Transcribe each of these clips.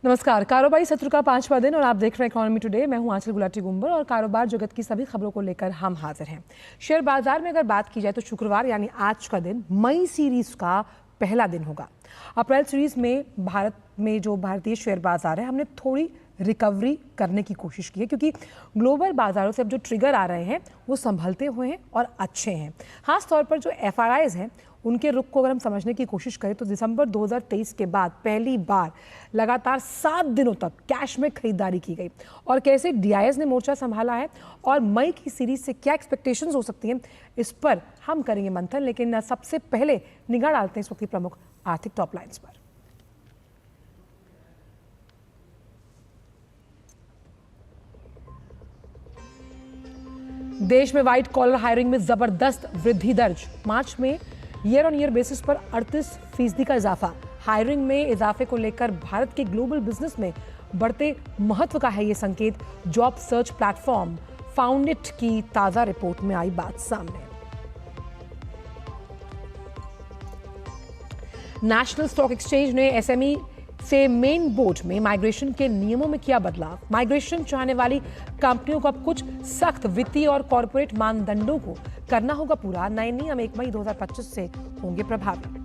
नमस्कार। कारोबारी सत्र का 5वां दिन और आप देख रहे हैं इकोनॉमी टुडे। मैं हूं आंचल गुलाटी गुंबर और कारोबार जगत की सभी खबरों को लेकर हम हाजिर हैं। शेयर बाजार में अगर बात की जाए तो शुक्रवार यानी आज का दिन मई सीरीज का पहला दिन होगा। अप्रैल सीरीज में भारत में जो भारतीय शेयर बाजार है हमने थोड़ी रिकवरी करने की कोशिश की है, क्योंकि ग्लोबल बाजारों से अब जो ट्रिगर आ रहे हैं वो संभलते हुए हैं और अच्छे हैं। खास तौर पर जो एफआरआईज हैं उनके रुख को अगर हम समझने की कोशिश करें तो दिसंबर 2023 के बाद पहली बार लगातार 7 दिनों तक कैश में खरीदारी की गई। और कैसे डीआईएस ने मोर्चा संभाला है और मई की सीरीज से क्या एक्सपेक्टेशंस हो सकती हैं, इस पर हम करेंगे मंथन। लेकिन सबसे पहले निगाह डालते हैं इस वक्त की प्रमुख आर्थिक टॉप लाइन्स पर। देश में व्हाइट कॉलर हायरिंग में जबरदस्त वृद्धि दर्ज। मार्च में ईयर ऑन ईयर बेसिस पर 38% का इजाफा। हायरिंग में इजाफे को लेकर भारत के ग्लोबल बिजनेस में बढ़ते महत्व का है ये संकेत। जॉब सर्च प्लेटफॉर्म फाउंडिट की ताजा रिपोर्ट में आई बात सामने। नेशनल स्टॉक एक्सचेंज ने एसएमई से मेन बोर्ड में माइग्रेशन के नियमों में किया बदलाव। माइग्रेशन चाहने वाली कंपनियों को अब कुछ सख्त वित्तीय और कॉर्पोरेट मानदंडों को करना होगा पूरा। नए नियम 1 मई 2025 से होंगे प्रभावी।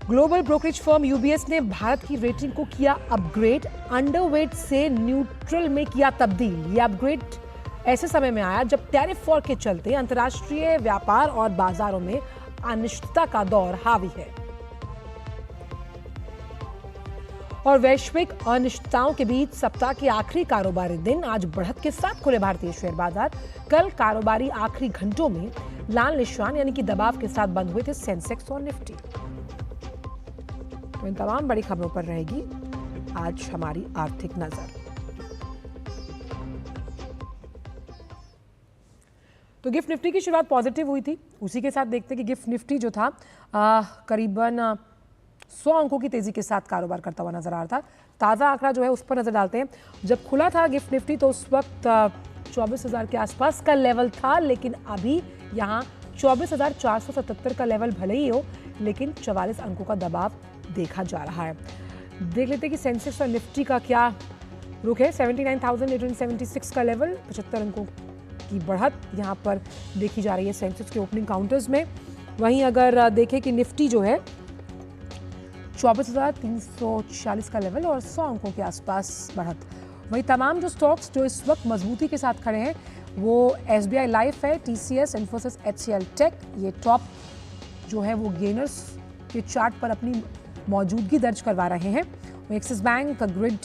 ग्लोबल ब्रोकरेज फर्म यूबीएस ने भारत की रेटिंग को किया अपग्रेड। अंडरवेट से न्यूट्रल में किया तब्दील। यह अपग्रेड ऐसे समय में आया जब टैरिफ वॉर के चलते अंतर्राष्ट्रीय व्यापार और बाजारों में अनिश्चितता का दौर हावी है। और वैश्विक अनिश्चितताओं के बीच सप्ताह के आखिरी कारोबारी दिन आज बढ़त के साथ खुले भारतीय शेयर बाजार। कल कारोबारी आखिरी घंटों में लाल निशान यानी कि दबाव के साथ बंद हुए थे सेंसेक्स और निफ्टी। तो इन तमाम बड़ी खबरों पर रहेगी आज हमारी आर्थिक नजर। तो गिफ्ट निफ्टी की शुरुआत पॉजिटिव हुई थी। उसी के साथ देखते हैं कि गिफ्ट निफ्टी जो था करीबन 100 अंकों की तेजी के साथ कारोबार करता हुआ नजर आ रहा था। ताज़ा आंकड़ा जो है उस पर नजर डालते हैं। जब खुला था गिफ्ट निफ्टी तो उस वक्त 24,000 के आसपास का लेवल था, लेकिन अभी यहाँ 24,477 का लेवल भले ही हो, लेकिन 44 अंकों का दबाव देखा जा रहा है। देख लेते हैं कि सेंसेक्स और निफ्टी का क्या रुख है। 79,876 का लेवल, 75 अंकों की बढ़त यहाँ पर देखी जा रही है सेंसेक्स के ओपनिंग काउंटर्स में। वहीं अगर देखें कि निफ्टी जो है 24,340 का लेवल और 100 अंकों के आसपास बढ़त। वहीं तमाम जो स्टॉक्स जो इस वक्त मजबूती के साथ खड़े हैं वो एसबीआई लाइफ है, टीसीएस, इन्फोसिस, एचसीएल टेक, ये टॉप जो है वो गेनर्स के चार्ट पर अपनी मौजूदगी दर्ज करवा रहे हैं। Axis bank, grid,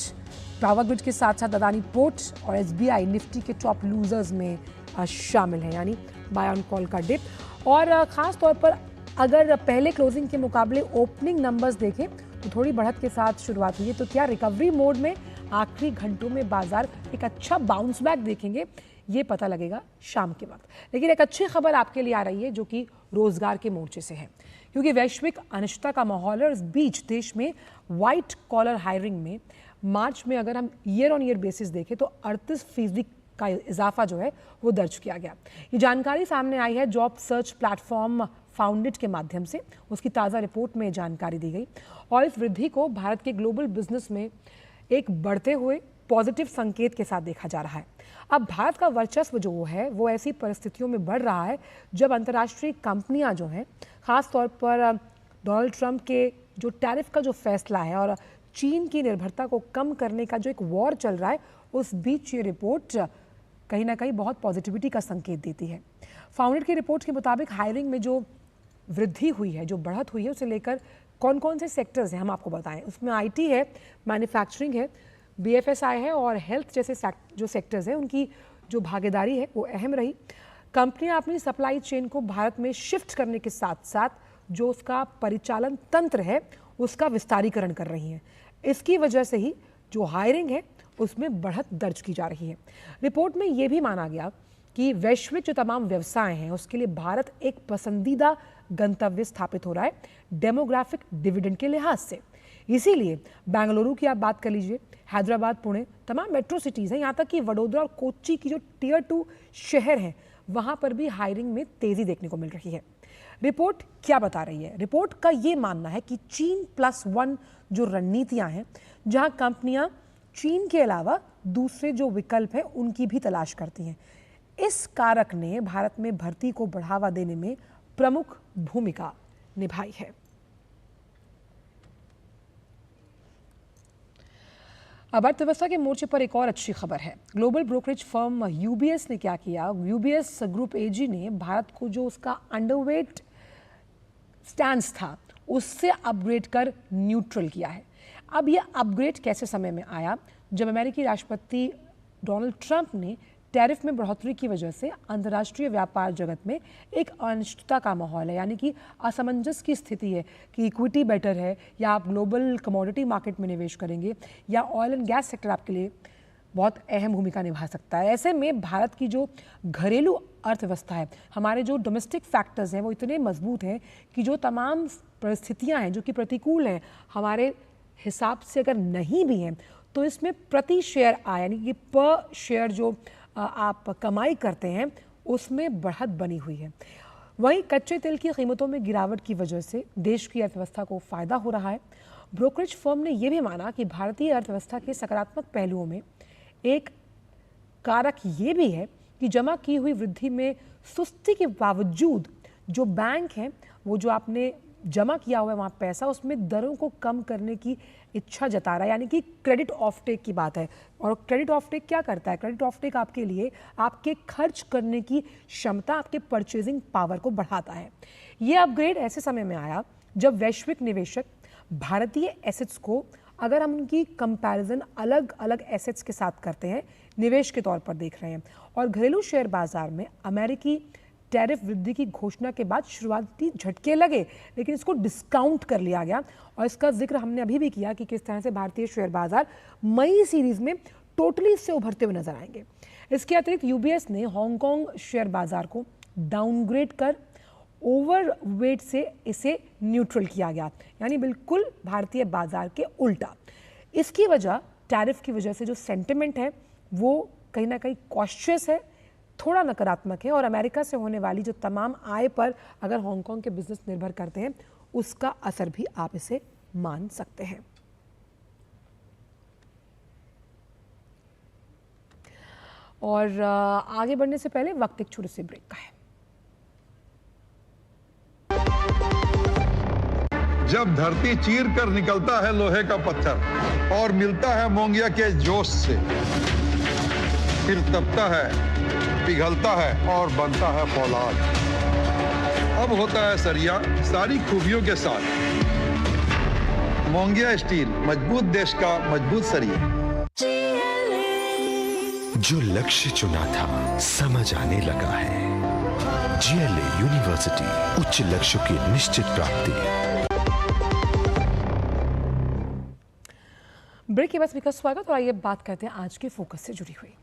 power grid के साथ साथ अदानी पोर्ट और एसबीआई निफ्टी के टॉप लूजर्स में शामिल है, यानी बाय ऑन कॉल का डिप। और ख़ास तौर पर अगर पहले क्लोजिंग के मुकाबले ओपनिंग नंबर्स देखें तो थोड़ी बढ़त के साथ शुरुआत हुई है। तो क्या रिकवरी मोड में आखिरी घंटों में बाजार एक अच्छा बाउंस बैक देखेंगे, ये पता लगेगा शाम के वक्त। लेकिन एक अच्छी खबर आपके लिए आ रही है जो कि रोजगार के मोर्चे से है, क्योंकि वैश्विक अनिश्चितता का माहौल है। इस बीच देश में व्हाइट कॉलर हायरिंग में मार्च में अगर हम ईयर ऑन ईयर बेसिस देखें तो 38% का इजाफा जो है वो दर्ज किया गया। ये जानकारी सामने आई है जॉब सर्च प्लेटफॉर्म फाउंडिट के माध्यम से। उसकी ताज़ा रिपोर्ट में जानकारी दी गई और इस वृद्धि को भारत के ग्लोबल बिजनेस में एक बढ़ते हुए पॉजिटिव संकेत के साथ देखा जा रहा है। अब भारत का वर्चस्व जो है वो ऐसी परिस्थितियों में बढ़ रहा है जब अंतर्राष्ट्रीय कंपनियां जो हैं, खास तौर पर डोनाल्ड ट्रंप के जो टैरिफ का जो फैसला है और चीन की निर्भरता को कम करने का जो एक वॉर चल रहा है, उस बीच ये रिपोर्ट कहीं ना कहीं बहुत पॉजिटिविटी का संकेत देती है। फाउंडेड की रिपोर्ट के मुताबिक हायरिंग में जो वृद्धि हुई है, जो बढ़त हुई है, उसे लेकर कौन कौन से सेक्टर्स हैं हम आपको बताएं। उसमें आईटी है, मैन्युफैक्चरिंग है, बीएफएसआई है और हेल्थ जैसे जो सेक्टर्स हैं उनकी जो भागीदारी है वो अहम रही। कंपनियां अपनी सप्लाई चेन को भारत में शिफ्ट करने के साथ साथ जो उसका परिचालन तंत्र है उसका विस्तारीकरण कर रही हैं। इसकी वजह से ही जो हायरिंग है उसमें बढ़त दर्ज की जा रही है। रिपोर्ट में ये भी माना गया कि वैश्विक जो तमाम व्यवसाय हैं उसके लिए भारत एक पसंदीदा गंतव्य स्थापित हो रहा है डेमोग्राफिक डिविडेंड के लिहाज से। इसीलिए बेंगलुरु की आप बात कर लीजिए, हैदराबाद, पुणे, तमाम मेट्रो सिटीज़ हैं, यहाँ तक कि वडोदरा और कोच्चि की जो टियर 2 शहर हैं वहाँ पर भी हायरिंग में तेज़ी देखने को मिल रही है। रिपोर्ट क्या बता रही है? रिपोर्ट का ये मानना है कि चीन+1 जो रणनीतियां हैं, जहां कंपनियां चीन के अलावा दूसरे जो विकल्प हैं उनकी भी तलाश करती हैं, इस कारक ने भारत में भर्ती को बढ़ावा देने में प्रमुख भूमिका निभाई है। अब अर्थव्यवस्था के मोर्चे पर एक और अच्छी खबर है। ग्लोबल ब्रोकरेज फर्म यूबीएस ने क्या किया? यूबीएस ग्रुप एजी ने भारत को जो उसका अंडरवेट स्टैंस था उससे अपग्रेड कर न्यूट्रल किया है। अब यह अपग्रेड कैसे समय में आया? जब अमेरिकी राष्ट्रपति डोनाल्ड ट्रंप ने टैरिफ में बढ़ोतरी की वजह से अंतर्राष्ट्रीय व्यापार जगत में एक अनिश्चितता का माहौल है, यानी कि असमंजस की स्थिति है कि इक्विटी बेटर है या आप ग्लोबल कमोडिटी मार्केट में निवेश करेंगे या ऑयल एंड गैस सेक्टर आपके लिए बहुत अहम भूमिका निभा सकता है। ऐसे में भारत की जो घरेलू अर्थव्यवस्था है, हमारे जो डोमेस्टिक फैक्टर्स हैं वो इतने मजबूत हैं कि जो तमाम परिस्थितियाँ हैं जो कि प्रतिकूल हैं हमारे हिसाब से अगर नहीं भी हैं तो इसमें प्रति शेयर आय यानी कि पर शेयर जो आप कमाई करते हैं उसमें बढ़त बनी हुई है। वहीं कच्चे तेल की कीमतों में गिरावट की वजह से देश की अर्थव्यवस्था को फायदा हो रहा है। ब्रोकरेज फर्म ने यह भी माना कि भारतीय अर्थव्यवस्था के सकारात्मक पहलुओं में एक कारक ये भी है कि जमा की हुई वृद्धि में सुस्ती के बावजूद जो बैंक हैं वो जो आपने जमा किया हुआ है वहाँ पैसा, उसमें दरों को कम करने की इच्छा जता रहा है, यानी कि क्रेडिट ऑफ टेक की बात है। और क्रेडिट ऑफ टेक क्या करता है? क्रेडिट ऑफ टेक आपके लिए आपके खर्च करने की क्षमता, आपके परचेजिंग पावर को बढ़ाता है। ये अपग्रेड ऐसे समय में आया जब वैश्विक निवेशक भारतीय एसेट्स को, अगर हम उनकी कंपैरिजन अलग अलग एसेट्स के साथ करते हैं, निवेश के तौर पर देख रहे हैं। और घरेलू शेयर बाजार में अमेरिकी टैरिफ वृद्धि की घोषणा के बाद शुरुआती झटके लगे, लेकिन इसको डिस्काउंट कर लिया गया। और इसका जिक्र हमने अभी भी किया कि किस तरह से भारतीय शेयर बाजार मई सीरीज में टोटली इससे उभरते हुए नजर आएंगे। इसके अतिरिक्त यूबीएस ने हांगकांग शेयर बाजार को डाउनग्रेड कर ओवरवेट से इसे न्यूट्रल किया गया, यानी बिल्कुल भारतीय बाजार के उल्टा। इसकी वजह टैरिफ की वजह से जो सेंटिमेंट है वो कहीं ना कहीं कॉशियस है, थोड़ा नकारात्मक है। और अमेरिका से होने वाली जो तमाम आय पर अगर हांगकांग के बिजनेस निर्भर करते हैं उसका असर भी आप इसे मान सकते हैं। और आगे बढ़ने से पहले वक्त एक छोटे से ब्रेक का है। जब धरती चीर कर निकलता है लोहे का पत्थर और मिलता है मोंगिया के जोश से, फिर तपता है, पिघलता है और बनता है फौलाद। अब होता है सरिया सारी खूबियों के साथ। मोंगिया स्टील, मजबूत देश का मजबूत सरिया। जो लक्ष्य चुना था समझ आने लगा है। जीएलए यूनिवर्सिटी, उच्च लक्ष्य की निश्चित प्राप्ति। ब्रेक के बाद सभी का स्वागत। और आइए बात करते हैं आज के फोकस से जुड़ी हुई।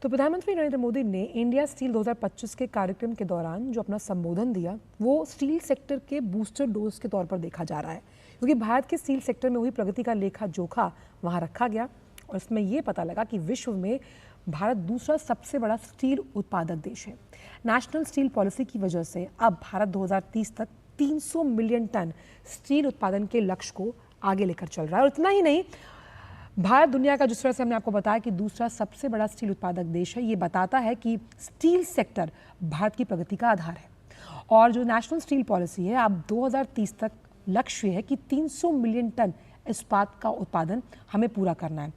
तो प्रधानमंत्री नरेंद्र मोदी ने इंडिया स्टील 2025 के कार्यक्रम के दौरान जो अपना संबोधन दिया वो स्टील सेक्टर के बूस्टर डोज के तौर पर देखा जा रहा है, क्योंकि भारत के स्टील सेक्टर में हुई प्रगति का लेखा जोखा वहां रखा गया और इसमें यह पता लगा कि विश्व में भारत दूसरा सबसे बड़ा स्टील उत्पादक देश है। नेशनल स्टील पॉलिसी की वजह से अब भारत 2030 तक 300 मिलियन टन स्टील उत्पादन के लक्ष्य को आगे लेकर चल रहा है। और इतना ही नहीं, भारत दुनिया का, जिस तरह से हमने आपको बताया कि दूसरा सबसे बड़ा स्टील उत्पादक देश है, ये बताता है कि स्टील सेक्टर भारत की प्रगति का आधार है। और जो नेशनल स्टील पॉलिसी है, अब 2030 तक लक्ष्य है कि 300 मिलियन टन इस्पात का उत्पादन हमें पूरा करना है।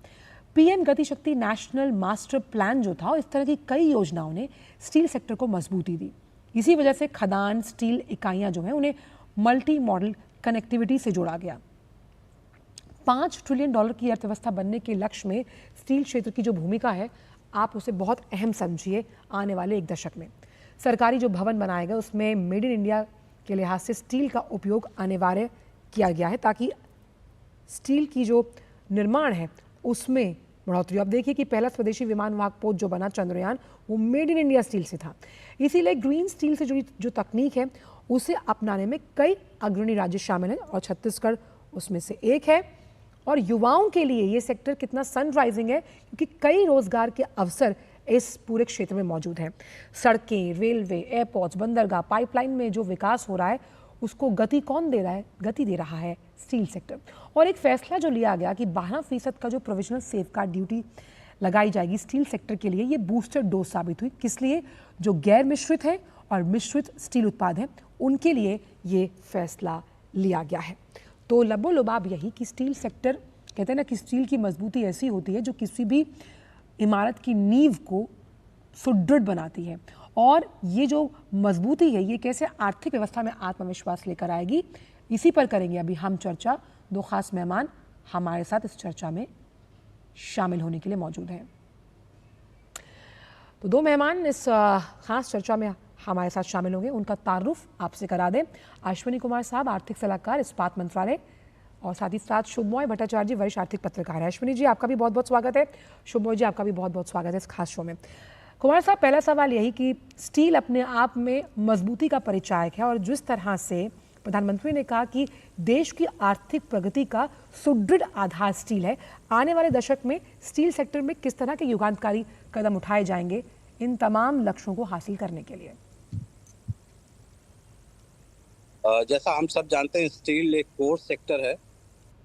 पीएम गति शक्ति नेशनल मास्टर प्लान जो था, और इस तरह की कई योजनाओं ने स्टील सेक्टर को मजबूती दी। इसी वजह से खदान स्टील इकाइयां जो हैं उन्हें मल्टी मॉडल कनेक्टिविटी से जोड़ा गया। $5 ट्रिलियन की अर्थव्यवस्था बनने के लक्ष्य में स्टील क्षेत्र की जो भूमिका है, आप उसे बहुत अहम समझिए। आने वाले एक दशक में सरकारी जो भवन बनाए गए उसमें मेड इन इंडिया के लिहाज से स्टील का उपयोग अनिवार्य किया गया है, ताकि स्टील की जो निर्माण है उसमें बढ़ोतरी। अब देखिए कि पहला स्वदेशी विमान वाहक पोत जो बना चंद्रयान, वो मेड इन इंडिया स्टील से था। इसीलिए ग्रीन स्टील से जुड़ी जो तकनीक है उसे अपनाने में कई अग्रणी राज्य शामिल हैं और छत्तीसगढ़ उसमें से एक है। और युवाओं के लिए ये सेक्टर कितना सनराइजिंग है, क्योंकि कई रोजगार के अवसर इस पूरे क्षेत्र में मौजूद हैं। सड़कें, रेलवे, एयरपोर्ट्स, बंदरगाह, पाइपलाइन में जो विकास हो रहा है उसको गति कौन दे रहा है? गति दे रहा है स्टील सेक्टर। और एक फैसला जो लिया गया कि 12% का जो प्रोविजनल सेफगार्ड ड्यूटी लगाई जाएगी स्टील सेक्टर के लिए, ये बूस्टर डोज साबित हुई। किस लिए? जो गैर मिश्रित है और मिश्रित स्टील उत्पाद हैं उनके लिए ये फैसला लिया गया है। तो लबोलुबाब यही कि स्टील सेक्टर, कहते हैं ना कि स्टील की मजबूती ऐसी होती है जो किसी भी इमारत की नींव को सुदृढ़ बनाती है, और ये जो मजबूती है ये कैसे आर्थिक व्यवस्था में आत्मविश्वास लेकर आएगी, इसी पर करेंगे अभी हम चर्चा। दो खास मेहमान हमारे साथ इस चर्चा में शामिल होने के लिए मौजूद हैं। तो दो मेहमान इस खास चर्चा में हमारे साथ शामिल होंगे, उनका तारुफ आपसे करा दें। अश्विनी कुमार साहब, आर्थिक सलाहकार, इस्पात मंत्रालय, और साथ ही साथ शुभमोय भट्टाचार्य जी, वरिष्ठ आर्थिक पत्रकार है। अश्विनी जी, आपका भी बहुत बहुत स्वागत है। शुभमोय जी, आपका भी बहुत बहुत स्वागत है इस खास शो में। कुमार साहब, पहला सवाल यही कि स्टील अपने आप में मजबूती का परिचायक है, और जिस तरह से प्रधानमंत्री ने कहा कि देश की आर्थिक प्रगति का सुदृढ़ आधार स्टील है, आने वाले दशक में स्टील सेक्टर में किस तरह के युगांतकारी कदम उठाए जाएंगे इन तमाम लक्ष्यों को हासिल करने के लिए? जैसा हम सब जानते हैं, स्टील एक कोर सेक्टर है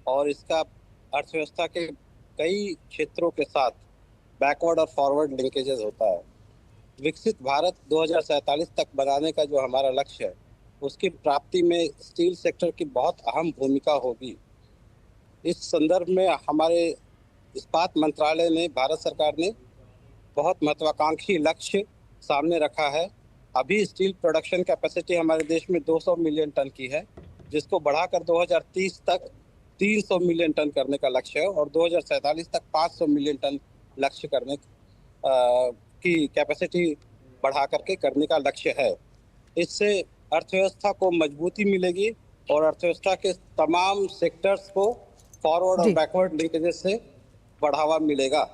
और इसका अर्थव्यवस्था के कई क्षेत्रों के साथ बैकवर्ड और फॉरवर्ड लिंकेजेस होता है। विकसित भारत 2047 तक बनाने का जो हमारा लक्ष्य है उसकी प्राप्ति में स्टील सेक्टर की बहुत अहम भूमिका होगी। इस संदर्भ में हमारे इस्पात मंत्रालय ने, भारत सरकार ने बहुत महत्वाकांक्षी लक्ष्य सामने रखा है। अभी स्टील प्रोडक्शन कैपेसिटी हमारे देश में 200 मिलियन टन की है, जिसको बढ़ाकर 2030 तक 300 मिलियन टन करने का लक्ष्य है, और 2047 तक 500 मिलियन टन लक्ष्य करने की कैपेसिटी बढ़ा करके करने का लक्ष्य है। इससे अर्थव्यवस्था को मजबूती मिलेगी और अर्थव्यवस्था के तमाम सेक्टर्स को फॉरवर्ड और बैकवर्ड लिंकेजेस से बढ़ावा मिलेगा।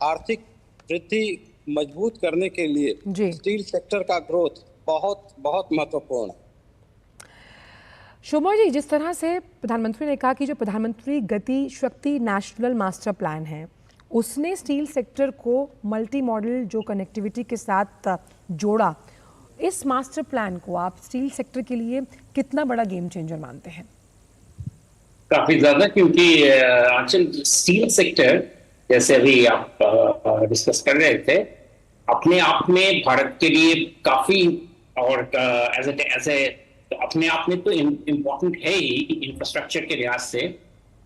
आर्थिक वृद्धि मजबूत करने के लिए स्टील सेक्टर का ग्रोथ बहुत बहुत महत्वपूर्ण है। शुभमोय जी, जिस तरह से प्रधानमंत्री ने कहा कि जो प्रधानमंत्री गति शक्ति नेशनल मास्टर प्लान है उसने स्टील सेक्टर को मल्टी मॉडल जो कनेक्टिविटी के साथ जोड़ा, इस मास्टर प्लान को आप स्टील सेक्टर के लिए कितना बड़ा गेम चेंजर मानते हैं? काफी ज्यादा, क्योंकि आंचल स्टील सेक्टर जैसे अभी आप डिस्कस कर रहे थे, अपने आप में भारत के लिए काफी, और एज अपने आप में तो इम्पोर्टेंट है ही इंफ्रास्ट्रक्चर के लिहाज से।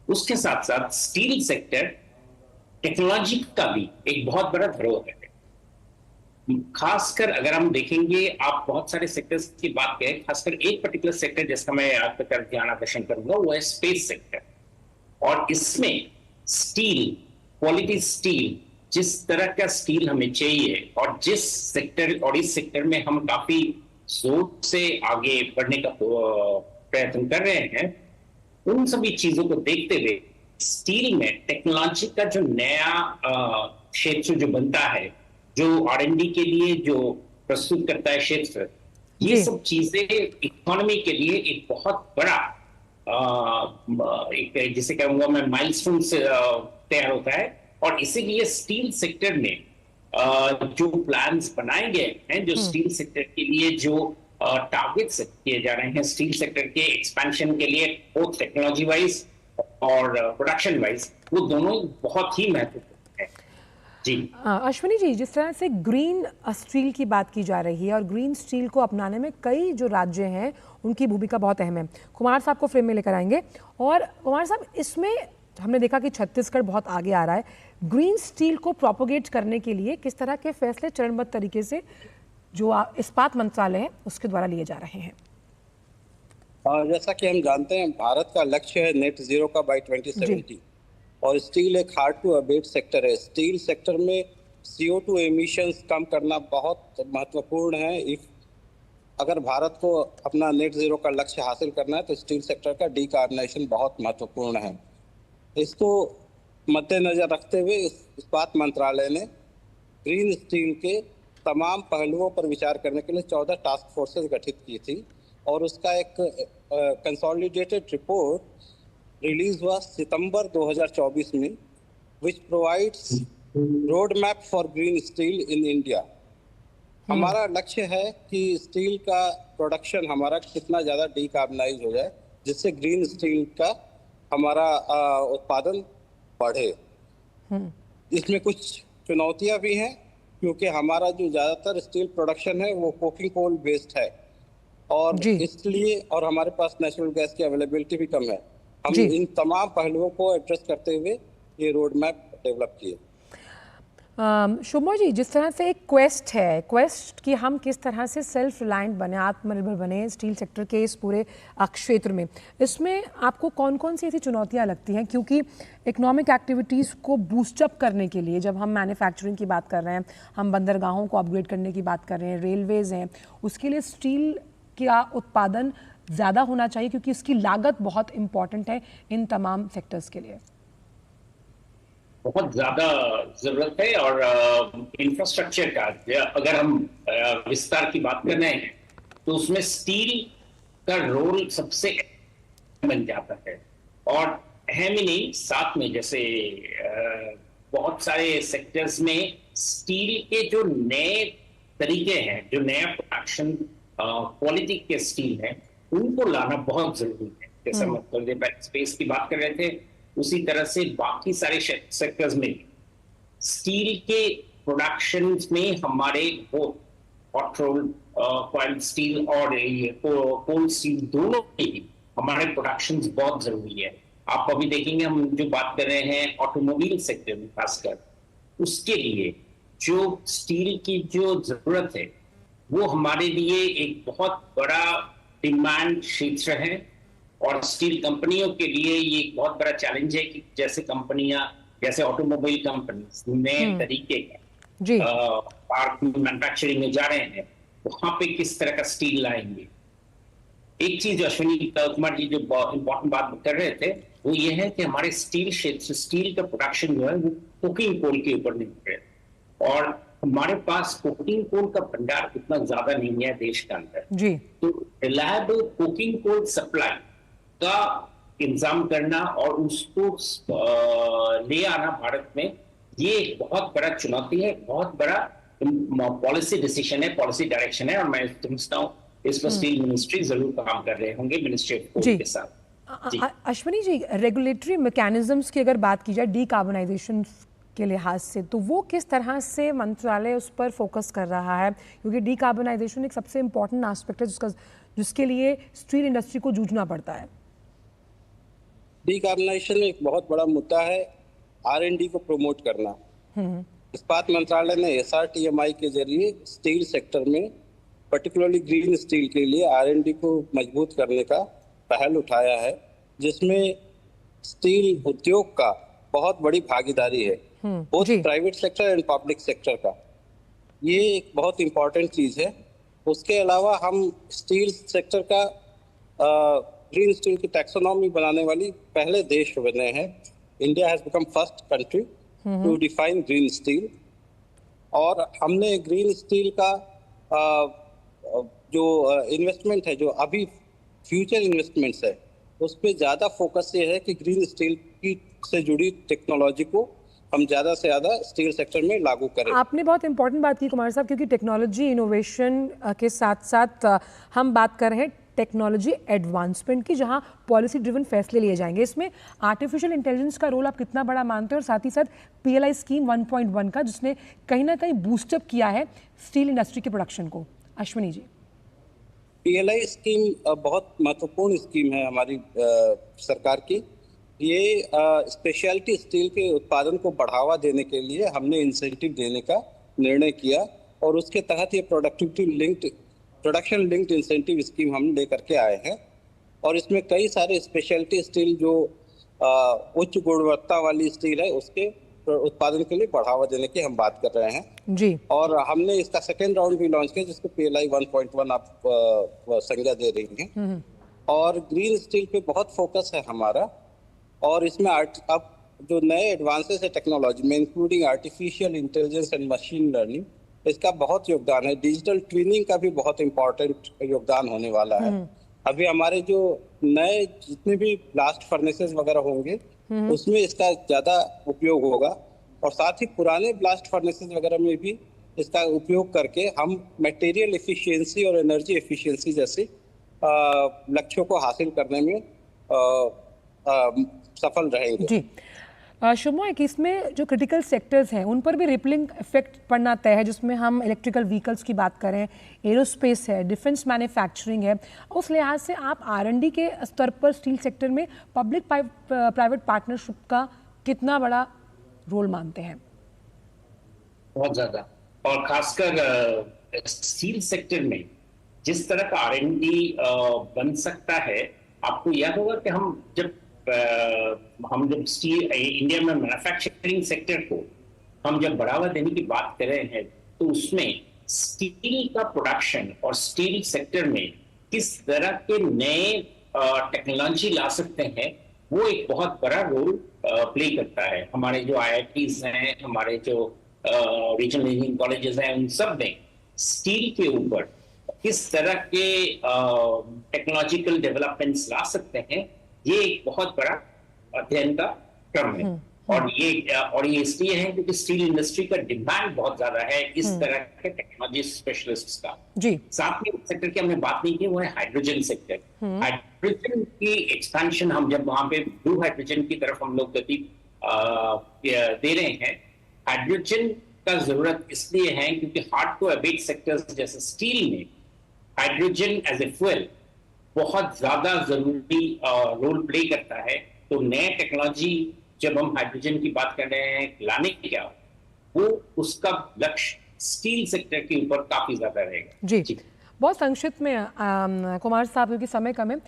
उसके साथ साथ स्टील सेक्टर टेक्नोलॉजी का भी एक बहुत बड़ा धरोहर है। खासकर अगर हम देखेंगे, आप बहुत सारे सेक्टर्स की बात करें, खासकर एक पर्टिकुलर सेक्टर जिसका मैं आप तक ध्यान आकर्षण करूंगा, वो है स्पेस सेक्टर। और इसमें स्टील, क्वालिटी स्टील, जिस तरह का स्टील हमें चाहिए, और जिस सेक्टर और इस सेक्टर में हम काफी जोर से आगे बढ़ने का प्रयत्न कर रहे हैं, उन सभी चीजों को देखते हुए स्टील में टेक्नोलॉजी का जो नया क्षेत्र जो बनता है, जो R&D के लिए जो प्रस्तुत करता है क्षेत्र, ये सब चीजें इकोनॉमी के लिए एक बहुत बड़ा एक, जिसे कहूंगा मैं, माइलस्टोन से तैयार होता है। और इसीलिए स्टील सेक्टर में जो प्लान्स बनाए गए हैं, जो स्टील सेक्टर के लिए जो टारगेट्स किए जा रहे हैं स्टील सेक्टर के एक्सपेंशन के लिए, बोथ टेक्नोलॉजी वाइज और प्रोडक्शन वाइज, वो दोनों बहुत ही महत्वपूर्ण है। जी अश्विनी जी, जिस तरह से ग्रीन स्टील की बात की जा रही है और ग्रीन स्टील को अपनाने में कई जो राज्य हैं उनकी भूमिका बहुत अहम है, कुमार साहब को फ्रेम में लेकर आएंगे। और कुमार साहब, इसमें हमने देखा कि छत्तीसगढ़ बहुत आगे आ रहा है ग्रीन स्टील को प्रोपोगेट करने के लिए। किस तरह के फैसले चरणबद्ध तरीके से जो इस्पात मंत्रालय है उसके द्वारा लिए जा रहे हैं? जैसा कि हम जानते हैं, भारत का लक्ष्य है नेट जीरो का बाय 2070, और स्टील एक हार्ड टू अबेट सेक्टर है। स्टील सेक्टर में CO2 एमिशंस कम करना बहुत महत्वपूर्ण है। अगर भारत को अपना नेट जीरो का लक्ष्य हासिल करना है तो स्टील सेक्टर का डीकार्बोनाइजेशन बहुत महत्वपूर्ण है। इसको मद्देनजर रखते हुए इस्पात मंत्रालय ने ग्रीन स्टील के तमाम पहलुओं पर विचार करने के लिए 14 टास्क फोर्सेस गठित की थी, और उसका एक कंसोलिडेटेड रिपोर्ट रिलीज हुआ सितंबर 2024 में, which provides road map for green steel in India. हमारा लक्ष्य है कि स्टील का प्रोडक्शन हमारा कितना ज़्यादा डीकार्बनाइज हो जाए, जिससे ग्रीन स्टील का हमारा उत्पादन बढ़े। इसमें कुछ चुनौतियां भी हैं, क्योंकि हमारा जो ज़्यादातर स्टील प्रोडक्शन है वो कोकिंग कोल बेस्ड है, और इसलिए और हमारे पास नेचुरल गैस की अवेलेबिलिटी भी कम है। हम इन तमाम पहलुओं को एड्रेस करते हुए ये रोड मैप डेवलप किए। शुभमोय जी, जिस तरह से एक क्वेस्ट कि हम किस तरह से सेल्फ रिलायंट बने, आत्मनिर्भर बने स्टील सेक्टर के इस पूरे क्षेत्र में, इसमें आपको कौन कौन सी ऐसी चुनौतियां लगती हैं? क्योंकि इकोनॉमिक एक्टिविटीज़ को बूस्टअप करने के लिए जब हम मैन्युफैक्चरिंग की बात कर रहे हैं, हम बंदरगाहों को अपग्रेड करने की बात कर रहे हैं, रेलवेज़ हैं, उसके लिए स्टील का उत्पादन ज़्यादा होना चाहिए, क्योंकि इसकी लागत बहुत इंपॉर्टेंट है इन तमाम सेक्टर्स के लिए। बहुत ज्यादा जरूरत है, और इंफ्रास्ट्रक्चर का अगर हम विस्तार की बात कर रहे हैं तो उसमें स्टील का रोल सबसे बन जाता है। और अहम ही नहीं, साथ में जैसे बहुत सारे सेक्टर्स में स्टील के जो नए तरीके हैं, जो नया प्रोडक्शन क्वालिटी के स्टील है, उनको लाना बहुत जरूरी है। जैसे हम थोड़ी देर पहले स्पेस की बात कर रहे थे, उसी तरह से बाकी सारे सेक्टर्स में स्टील के प्रोडक्शन में हमारे वो हॉट रोल कॉइल्ड स्टील और कोल्ड स्टील दोनों के हमारे प्रोडक्शन बहुत जरूरी है। आप अभी देखेंगे, हम जो बात कर रहे हैं ऑटोमोबाइल सेक्टर में खासकर, उसके लिए जो स्टील की जो जरूरत है वो हमारे लिए एक बहुत बड़ा डिमांड क्षेत्र है। और स्टील कंपनियों के लिए ये एक बहुत बड़ा चैलेंज है कि जैसे कंपनियां, जैसे ऑटोमोबाइल कंपनी नए तरीके का पार्ट मैन्युफैक्चरिंग में जा रहे हैं, वहां पे किस तरह का स्टील लाएंगे। एक चीज अश्विनी कुमार जी जो इम्पोर्टेंट बात कर रहे थे वो ये है कि हमारे स्टील क्षेत्र, स्टील का प्रोडक्शन जो है वो कोकिंग कोल के ऊपर निर्भर है, और हमारे पास कोकिंग कोल का भंडार उतना ज्यादा नहीं है देश के अंदर। तो रिलायबल कोकिंग कोल सप्लाई का इंतजाम करना और उसको ले आना भारत में, ये एक बहुत बड़ा चुनौती है, बहुत बड़ा पॉलिसी डिसीजन है, पॉलिसी डायरेक्शन है। और मैं समझता हूँ इस पर स्टील मिनिस्ट्री जरूर काम कर रहे होंगे, मिनिस्ट्री ऑफ कोल के साथ। अश्विनी जी, रेगुलेटरी मैकेनिज्म्स की अगर बात की जाए डीकार्बनाइजेशन के लिहाज से, तो वो किस तरह से मंत्रालय उस पर फोकस कर रहा है? क्योंकि डीकार्बनाइजेशन एक सबसे इम्पोर्टेंट एस्पेक्ट है जिसके लिए स्टील इंडस्ट्री को जूझना पड़ता है। डीकार्बनाइजेशन एक बहुत बड़ा मुद्दा है, R&D को प्रमोट करना। इस्पात मंत्रालय ने SRTMI के जरिए स्टील सेक्टर में पर्टिकुलरली ग्रीन स्टील के लिए R&D को मजबूत करने का पहल उठाया है, जिसमें स्टील उद्योग का बहुत बड़ी भागीदारी है, both private sector and public sector का। ये एक बहुत इंपॉर्टेंट चीज है। उसके अलावा हम स्टील सेक्टर का ग्रीन स्टील की टैक्सोनॉमी बनाने वाली पहले देश बने हैं। India has become first country to define green steel, और हमने ग्रीन स्टील का जो इन्वेस्टमेंट है, जो अभी फ्यूचर इन्वेस्टमेंट्स है, उस पर ज़्यादा फोकस ये है कि ग्रीन स्टील की से जुड़ी टेक्नोलॉजी को हम ज़्यादा से ज़्यादा स्टील सेक्टर में लागू करें। आपने बहुत इंपॉर्टेंट बात की कुमार साहब, क्योंकि टेक्नोलॉजी इनोवेशन के साथ साथ हम बात कर रहे हैं टेक्नोलॉजी एडवांसमेंट की, जहां पॉलिसी ड्रिवन फैसले लिए जाएंगे। इसमें आर्टिफिशियल इंटेलिजेंस का रोल आप कितना बड़ा मानते हैं, और साथ ही साथ PLI स्कीम 1.1 का, जिसने कहीं ना कहीं बूस्टअप किया है स्टील इंडस्ट्री के प्रोडक्शन को? अश्विनी जी, PLI स्कीम बहुत महत्वपूर्ण स्कीम है हमारी सरकार की। ये स्पेशलिटी स्टील के उत्पादन को बढ़ावा देने के लिए हमने इंसेंटिव देने का निर्णय किया, और उसके तहत ये प्रोडक्शन लिंक्ड इंसेंटिव स्कीम हम लेकर के आए हैं। और इसमें कई सारे स्पेशलिटी स्टील जो उच्च गुणवत्ता वाली स्टील है, उसके उत्पादन के लिए बढ़ावा देने की हम बात कर रहे हैं जी। और हमने इसका सेकेंड राउंड भी लॉन्च किया, जिसको PLI 1.1 आप संज्ञा दे रही हैं। और ग्रीन स्टील पे बहुत फोकस है हमारा, और इसमें अब जो नए एडवांसेस है टेक्नोलॉजी में, including artificial intelligence and machine learning, इसका बहुत योगदान है। डिजिटल ट्विनिंग का भी बहुत इम्पोर्टेंट योगदान होने वाला है। अभी हमारे जो नए जितने भी ब्लास्ट फर्नेसेस वगैरह होंगे उसमें इसका ज्यादा उपयोग होगा, और साथ ही पुराने ब्लास्ट फर्नेसेस वगैरह में भी इसका उपयोग करके हम मटेरियल एफिशिएंसी और एनर्जी एफिशिएंसी जैसे लक्ष्यों को हासिल करने में सफल रहेंगे। जी शुभमोय, कि इसमें जो क्रिटिकल सेक्टर्स हैं उन पर भी रिपलिंग इफेक्ट पड़ना तय है, जिसमें हम इलेक्ट्रिकल व्हीकल्स की बात करें, एरोस्पेस है, डिफेंस मैन्युफैक्चरिंग है। उस लिहाज से आप R&D के स्तर पर स्टील सेक्टर में पब्लिक प्राइवेट पार्टनरशिप का कितना बड़ा रोल मानते हैं? बहुत ज्यादा, और खासकर स्टील सेक्टर में जिस तरह का R&D बन सकता है। आपको याद होगा कि हम जब स्टील इंडिया में मैन्युफैक्चरिंग सेक्टर को हम जब बढ़ावा देने की बात कर रहे हैं, तो उसमें स्टील का प्रोडक्शन और स्टील सेक्टर में किस तरह के नए टेक्नोलॉजी ला सकते हैं, वो एक बहुत बड़ा रोल प्ले करता है। हमारे जो IITs हैं, हमारे जो रीजनल इंजीनियरिंग कॉलेजेस हैं, उन सब में स्टील के ऊपर किस तरह के टेक्नोलॉजिकल डेवलपमेंट्स ला सकते हैं, ये एक बहुत बड़ा अध्ययन का क्रम है। और ये इसलिए है क्योंकि स्टील इंडस्ट्री का डिमांड बहुत ज्यादा है इस तरह के टेक्नोलॉजी स्पेशलिस्ट्स का। जी। साथ में एक सेक्टर की हमने बात नहीं की, वो है हाइड्रोजन सेक्टर। हाइड्रोजन की एक्सपेंशन, हम जब वहां पे ब्लू हाइड्रोजन की तरफ हम लोग गति दे रहे हैं, हाइड्रोजन का जरूरत इसलिए है क्योंकि हार्ड टू अबेट सेक्टर्स जैसे स्टील में हाइड्रोजन एज ए फ्यूल बहुत ज्यादा जरूरी रोल प्ले करता है। तो नए टेक्नोलॉजी जब हम हाइड्रोजन की बात कर रहे हैं लाने क्या, वो उसका लक्ष्य स्टील सेक्टर के ऊपर काफी ज्यादा रहेगा। जी। बहुत संक्षिप्त में कुमार साहब, क्योंकि समय कम है,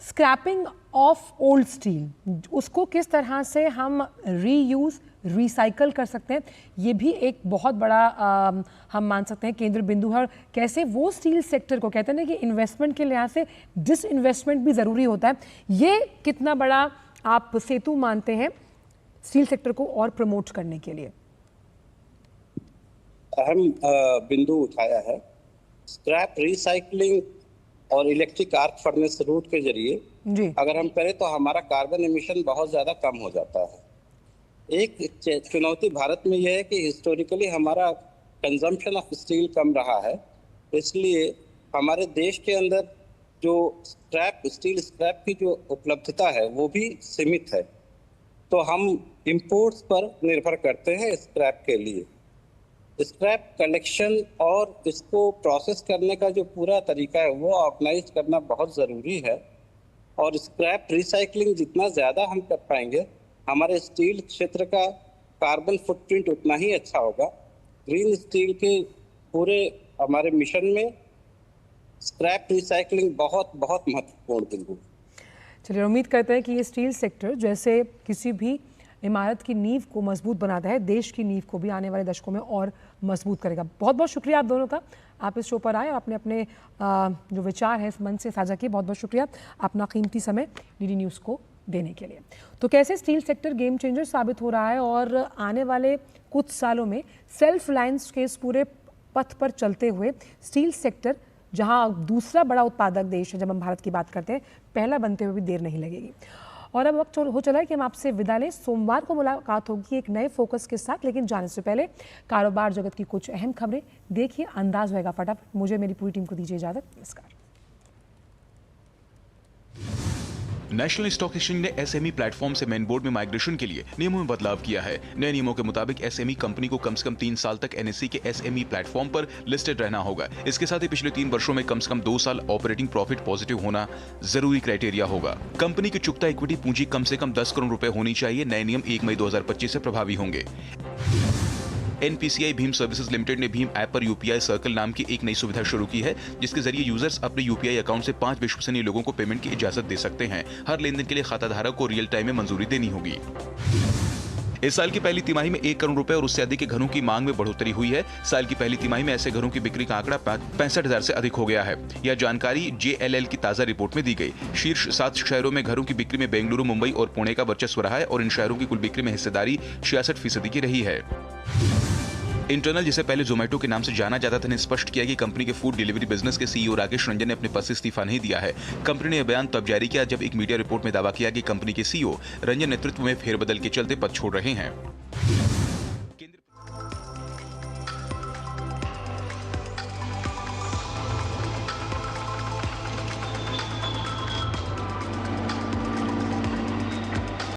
स्क्रैपिंग ऑफ ओल्ड स्टील, उसको किस तरह से हम रीयूज रिसाइकल कर सकते हैं, ये भी एक बहुत बड़ा हम मान सकते हैं केंद्र बिंदु है। और कैसे वो स्टील सेक्टर को, कहते हैं ना कि इन्वेस्टमेंट के लिहाज से डिसइन्वेस्टमेंट भी ज़रूरी होता है, ये कितना बड़ा आप सेतु मानते हैं स्टील सेक्टर को और प्रमोट करने के लिए? अहम बिंदु उठाया है। स्क्रैप रिसाइकलिंग और इलेक्ट्रिक आर्क फर्नेस रूट के जरिए जी अगर हम करें तो हमारा कार्बन एमिशन बहुत ज़्यादा कम हो जाता है। एक चुनौती भारत में यह है कि हिस्टोरिकली हमारा कंजम्पशन ऑफ स्टील कम रहा है, इसलिए हमारे देश के अंदर जो स्टील स्क्रैप की जो उपलब्धता है वो भी सीमित है। तो हम इंपोर्ट्स पर निर्भर करते हैं स्क्रैप के लिए। स्क्रैप कलेक्शन और इसको प्रोसेस करने का जो पूरा तरीका है वो ऑर्गेनाइज करना बहुत ज़रूरी है, और स्क्रैप रिसाइकलिंग जितना ज़्यादा हम कर पाएंगे हमारे स्टील क्षेत्र का कार्बन फुटप्रिंट उतना ही अच्छा होगा। ग्रीन स्टील के पूरे हमारे मिशन में स्क्रैप रिसाइकलिंग बहुत बहुत महत्वपूर्ण बिंदु। चलिए, उम्मीद करते हैं कि ये स्टील सेक्टर जैसे किसी भी इमारत की नींव को मजबूत बनाता है, देश की नींव को भी आने वाले दशकों में और मजबूत करेगा। बहुत बहुत शुक्रिया आप दोनों का, आप इस शो पर आए और अपने अपने जो विचार हैं इस मन से साझा किए। बहुत बहुत शुक्रिया अपना कीमती समय DD न्यूज़ को देने के लिए। तो कैसे स्टील सेक्टर गेम चेंजर साबित हो रहा है और आने वाले कुछ सालों में सेल्फ रिलायंस के इस पूरे पथ पर चलते हुए स्टील सेक्टर, जहां दूसरा बड़ा उत्पादक देश है जब हम भारत की बात करते हैं, पहला बनते हुए भी देर नहीं लगेगी। और अब वक्त हो चला है कि हम आपसे विदा लें। सोमवार को मुलाकात होगी एक नए फोकस के साथ, लेकिन जाने से पहले कारोबार जगत की कुछ अहम खबरें देखिए, अंदाज होगा फटाफट। मुझे मेरी पूरी टीम को दीजिए इजाजत। नमस्कार। नेशनल स्टॉक एक्सचेंज ने एसएमई प्लेटफॉर्म से मेन बोर्ड में माइग्रेशन के लिए नियमों में बदलाव किया है। नए नियमों के मुताबिक एसएमई कंपनी को कम से कम 3 साल तक एनएसई के एसएमई प्लेटफॉर्म पर लिस्टेड रहना होगा। इसके साथ ही पिछले 3 वर्षों में कम से कम 2 साल ऑपरेटिंग प्रॉफिट पॉजिटिव होना जरूरी क्राइटेरिया होगा। कंपनी की चुकता इक्विटी पूंजी कम से कम 10 करोड़ रुपए होनी चाहिए। नए नियम 1 मई 2025 से प्रभावी होंगे। NPCI भीम सर्विसेज लिमिटेड ने भीम ऐप पर UPI सर्कल नाम की एक नई सुविधा शुरू की है, जिसके जरिए यूजर्स अपने UPI अकाउंट से 5 विश्वसनीय लोगों को पेमेंट की इजाजत दे सकते हैं। हर लेनदेन के लिए खाता धारक को रियल टाइम में मंजूरी देनी होगी। इस साल की पहली तिमाही में 1 करोड़ रुपए और उससे अधिक के घरों की मांग में बढ़ोतरी हुई है। साल की पहली तिमाही में ऐसे घरों की बिक्री का आंकड़ा 65,000 से अधिक हो गया है। यह जानकारी JLL की ताजा रिपोर्ट में दी गई। शीर्ष 7 शहरों में घरों की बिक्री में बेंगलुरु, मुंबई और पुणे का वर्चस्व रहा है और इन शहरों की कुल बिक्री में हिस्सेदारी 66% की रही है। इंटरनल, जिसे पहले जोमेटो के नाम से जाना जाता था, ने स्पष्ट किया कि कंपनी के फूड डिलीवरी बिजनेस के सीईओ राकेश रंजन ने अपने पद से इस्तीफा नहीं दिया है। कंपनी ने यह बयान तब जारी किया जब एक मीडिया रिपोर्ट में दावा किया कि कंपनी के सीईओ रंजन नेतृत्व में फेरबदल के चलते पद छोड़ रहे हैं।